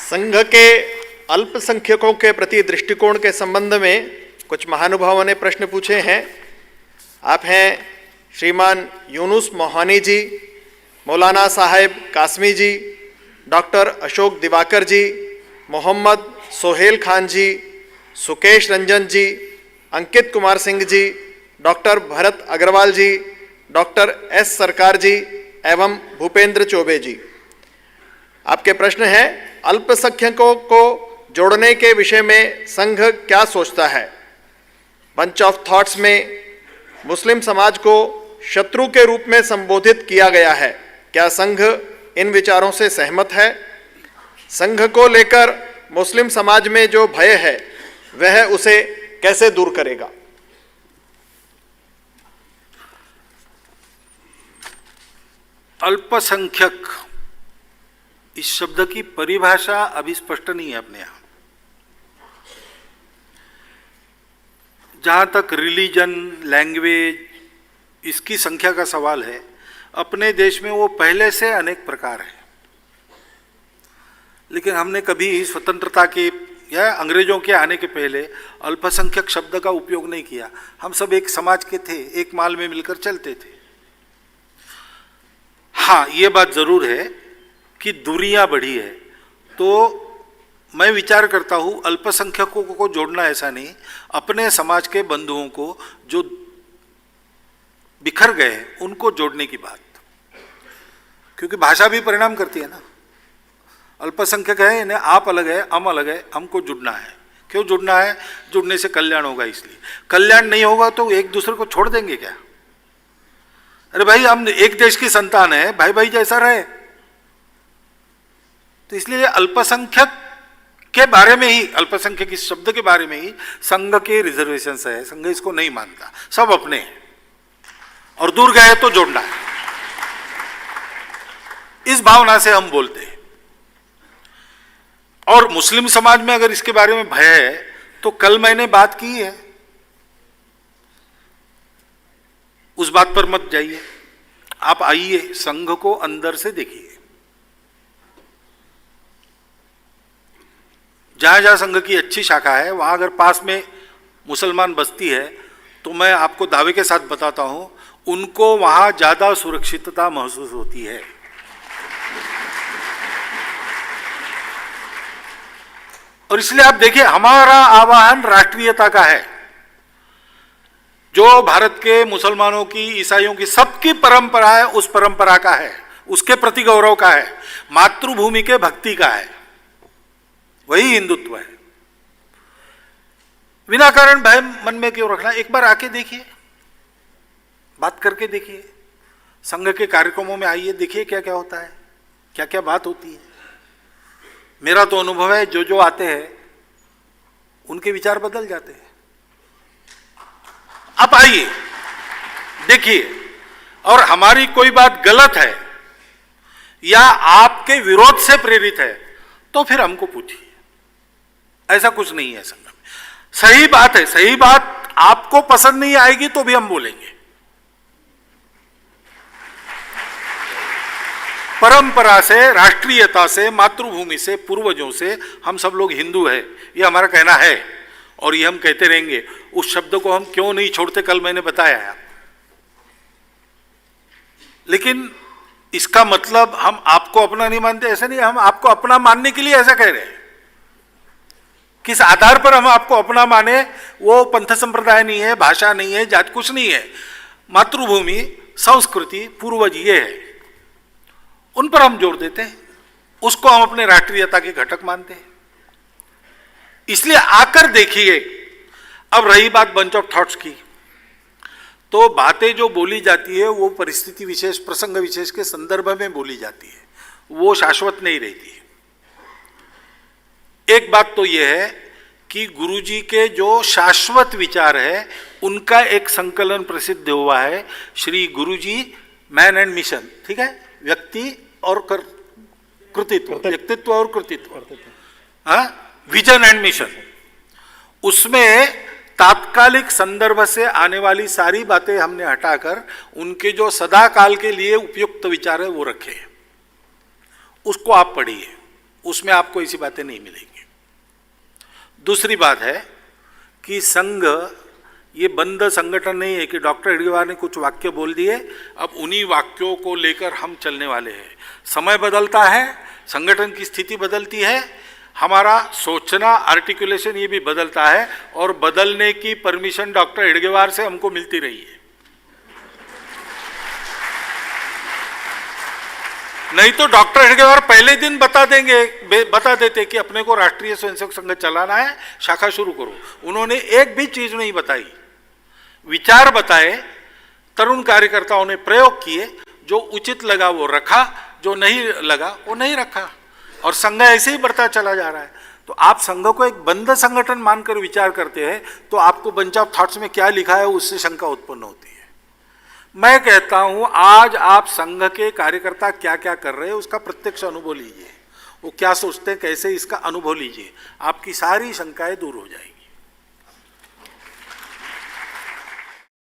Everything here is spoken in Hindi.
संघ के अल्पसंख्यकों के प्रति दृष्टिकोण के संबंध में कुछ महानुभावों ने प्रश्न पूछे हैं। आप हैं श्रीमान यूनुस मोहानी जी, मौलाना साहेब कासमी जी, डॉक्टर अशोक दिवाकर जी, मोहम्मद सोहेल खान जी, सुकेश रंजन जी, अंकित कुमार सिंह जी, डॉक्टर भरत अग्रवाल जी, डॉक्टर एस सरकार जी एवं भूपेंद्र चौबे जी। आपके प्रश्न है, अल्पसंख्यकों को जोड़ने के विषय में संघ क्या सोचता है? बंच ऑफ थॉट्स में मुस्लिम समाज को शत्रु के रूप में संबोधित किया गया है। क्या संघ इन विचारों से सहमत है? संघ को लेकर मुस्लिम समाज में जो भय है वह उसे कैसे दूर करेगा? अल्पसंख्यक इस शब्द की परिभाषा अभी स्पष्ट नहीं है अपने यहां। जहां तक रिलीजन, लैंग्वेज, इसकी संख्या का सवाल है, अपने देश में वो पहले से अनेक प्रकार है। लेकिन हमने कभी स्वतंत्रता के या अंग्रेजों के आने के पहले अल्पसंख्यक शब्द का उपयोग नहीं किया। हम सब एक समाज के थे, एक माल में मिलकर चलते थे। हाँ, ये बात जरूर है कि दूरियां बढ़ी है, तो मैं विचार करता हूं अल्पसंख्यकों को जोड़ना ऐसा नहीं, अपने समाज के बंधुओं को जो बिखर गए उनको जोड़ने की बात। क्योंकि भाषा भी परिणाम करती है ना। अल्पसंख्यक है, इन्हें आप अलग है, हम अलग है, हमको जुड़ना है। क्यों जुड़ना है? जुड़ने से कल्याण होगा, इसलिए। कल्याण नहीं होगा तो एक दूसरे को छोड़ देंगे क्या? अरे भाई, हम एक देश की संतान है, भाई भाई जैसा रहे। तो इसलिए अल्पसंख्यक के बारे में ही, अल्पसंख्यक इस शब्द के बारे में ही संघ के रिजर्वेशन है। संघ इसको नहीं मानता, सब अपने हैं और दूर गए तो जोड़ना है, इस भावना से हम बोलते हैं। और मुस्लिम समाज में अगर इसके बारे में भय है तो कल मैंने बात की है, उस बात पर मत जाइए। आप आइए, संघ को अंदर से देखिए। जहां जहां संघ की अच्छी शाखा है, वहां अगर पास में मुसलमान बस्ती है तो मैं आपको दावे के साथ बताता हूं, उनको वहां ज्यादा सुरक्षितता महसूस होती है। और इसलिए आप देखिए, हमारा आह्वान राष्ट्रीयता का है, जो भारत के मुसलमानों की, ईसाइयों की, सबकी परंपरा है, उस परंपरा का है, उसके प्रति गौरव का है, मातृभूमि के भक्ति का है। वही हिंदुत्व है। बिना कारण भय मन में क्यों रखना? एक बार आके देखिए, बात करके देखिए, संघ के कार्यक्रमों में आइए, देखिए क्या क्या होता है, क्या क्या बात होती है। मेरा तो अनुभव है, जो जो आते हैं उनके विचार बदल जाते हैं। आप आइए, देखिए, और हमारी कोई बात गलत है या आपके विरोध से प्रेरित है तो फिर हमको पूछिए। ऐसा कुछ नहीं है संघ में। सही बात है, सही बात आपको पसंद नहीं आएगी तो भी हम बोलेंगे। परंपरा से, राष्ट्रीयता से, मातृभूमि से, पूर्वजों से हम सब लोग हिंदू है, ये हमारा कहना है और ये हम कहते रहेंगे। उस शब्द को हम क्यों नहीं छोड़ते, कल मैंने बताया है। लेकिन इसका मतलब हम आपको अपना नहीं मानते, ऐसा नहीं। हम आपको अपना मानने के लिए ऐसा कह रहे हैं। किस आधार पर हम आपको अपना माने? वो पंथ संप्रदाय नहीं है, भाषा नहीं है, जात कुछ नहीं है। मातृभूमि, संस्कृति, पूर्वज ये है, उन पर हम जोर देते हैं। उसको हम अपने राष्ट्रीयता के घटक मानते हैं। इसलिए आकर देखिए। अब रही बात बंच ऑफ थॉट्स की, तो बातें जो बोली जाती है वो परिस्थिति विशेष, प्रसंग विशेष के संदर्भ में बोली जाती है, वो शाश्वत नहीं रहती है। एक बात तो यह है कि गुरुजी के जो शाश्वत विचार है उनका एक संकलन प्रसिद्ध हुआ है, Shri Guruji man and mission. ठीक है, व्यक्ति और कृतित्व, व्यक्तित्व और कृतित्व, हाँ, विजन एंड मिशन। उसमें तात्कालिक संदर्भ से आने वाली सारी बातें हमने हटाकर उनके जो सदा काल के लिए उपयुक्त विचार है वो रखे। उसको आप पढ़िए, उसमें आपको ऐसी बातें नहीं मिलेंगी। दूसरी बात है कि संघ ये बंद संगठन नहीं है कि डॉक्टर हेडगेवार ने कुछ वाक्य बोल दिए, अब उन्हीं वाक्यों को लेकर हम चलने वाले हैं। समय बदलता है, संगठन की स्थिति बदलती है, हमारा सोचना, आर्टिकुलेशन ये भी बदलता है, और बदलने की परमिशन डॉक्टर हेडगेवार से हमको मिलती रही है। नहीं तो डॉक्टर हेडगेवार पहले दिन बता देते कि अपने को राष्ट्रीय स्वयंसेवक संघ चलाना है, शाखा शुरू करो। उन्होंने एक भी चीज नहीं बताई, विचार बताए, तरुण कार्यकर्ताओं ने प्रयोग किए, जो उचित लगा वो रखा, जो नहीं लगा वो नहीं रखा, और संघ ऐसे ही बढ़ता चला जा रहा है। तो आप संघ को एक बंद संगठन मानकर विचार करते हैं तो आपको बंच ऑफ थॉट्स में क्या लिखा है उससे शंका उत्पन्न होती है। मैं कहता हूं आज आप संघ के कार्यकर्ता क्या क्या कर रहे हैं उसका प्रत्यक्ष अनुभव लीजिए, वो क्या सोचते हैं, कैसे, इसका अनुभव लीजिए, आपकी सारी शंकाएं दूर हो जाएगी।